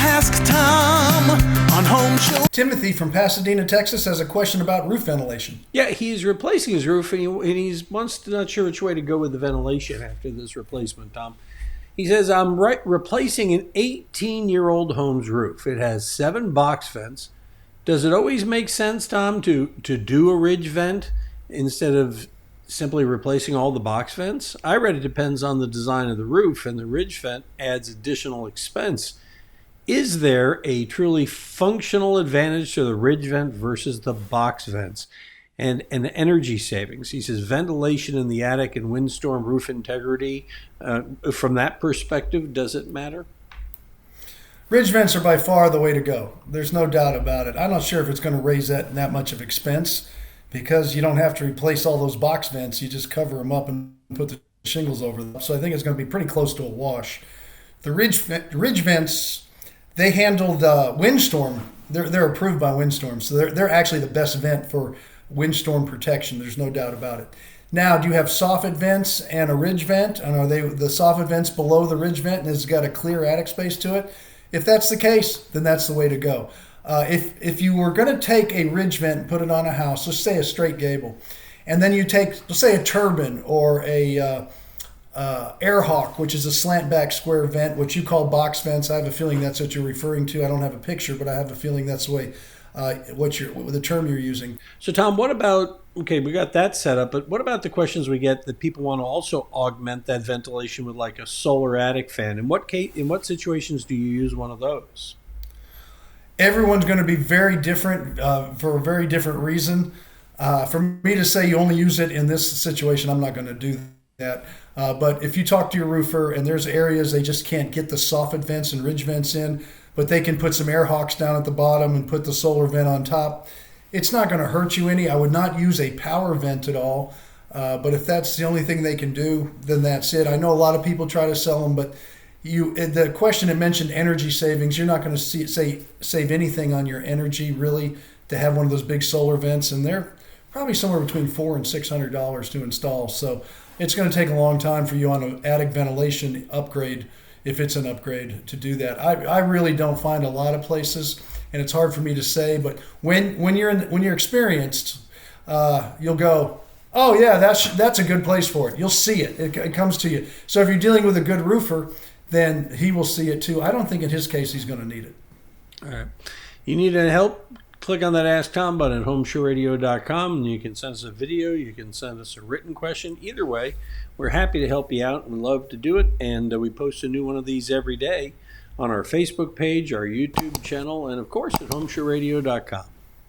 Ask Tom on Home Show. Timothy from Pasadena, Texas has a question about roof ventilation. Yeah, he's replacing his roof, and he's not sure which way to go with the ventilation after this replacement, Tom. He says, I'm replacing an 18-year-old home's roof. It has 7 box vents. Does it always make sense, Tom, to do a ridge vent instead of simply replacing all the box vents? I read it depends on the design of the roof, and the ridge vent adds additional expense. Is there a truly functional advantage to the ridge vent versus the box vents? And energy savings. He says ventilation in the attic and windstorm roof integrity. From that perspective, does it matter? Ridge vents are by far the way to go. There's no doubt about it. I'm not sure if it's going to raise that much of expense because you don't have to replace all those box vents. You just cover them up and put the shingles over them. So I think it's going to be pretty close to a wash. The ridge vents, they handle the windstorm. They're approved by windstorm. So they're actually the best vent for windstorm protection. There's no doubt about it. Now, do you have soffit vents and a ridge vent? And are they the soffit vents below the ridge vent and it's got a clear attic space to it? If that's the case, then that's the way to go. If you were going to take a ridge vent and put it on a house, let's say a straight gable, and then you take, let's say, a turbine or a air hawk, which is a slant back square vent, which you call box vents. I have a feeling that's what you're referring to. I don't have a picture, but I have a feeling that's the way the term you're using. So, Tom, what about, okay, we got that set up, but what about the questions we get that people want to also augment that ventilation with like a solar attic fan? In what situations do you use one of those? Everyone's going to be very different for a very different reason. For me to say you only use it in this situation, I'm not going to do that. But if you talk to your roofer and there's areas they just can't get the soffit vents and ridge vents in, but they can put some air hawks down at the bottom and put the solar vent on top, it's not going to hurt you any. I would not use a power vent at all. But if that's the only thing they can do, then that's it. I know a lot of people try to sell them, but the question that mentioned energy savings, you're not going to save anything on your energy really to have one of those big solar vents, and they're probably somewhere between $400 and $600 to install. So it's going to take a long time for you on an attic ventilation upgrade, if it's an upgrade, to do that. I really don't find a lot of places, and it's hard for me to say, but when you're experienced, you'll go, oh yeah, that's a good place for it. You'll see it. It comes to you. So if you're dealing with a good roofer, then he will see it too. I don't think in his case he's going to need it. All right. You need any help? Click on that Ask Tom button at HomeShowRadio.com, and you can send us a video. You can send us a written question. Either way, we're happy to help you out and love to do it. And we post a new one of these every day on our Facebook page, our YouTube channel, and of course at HomeShowRadio.com.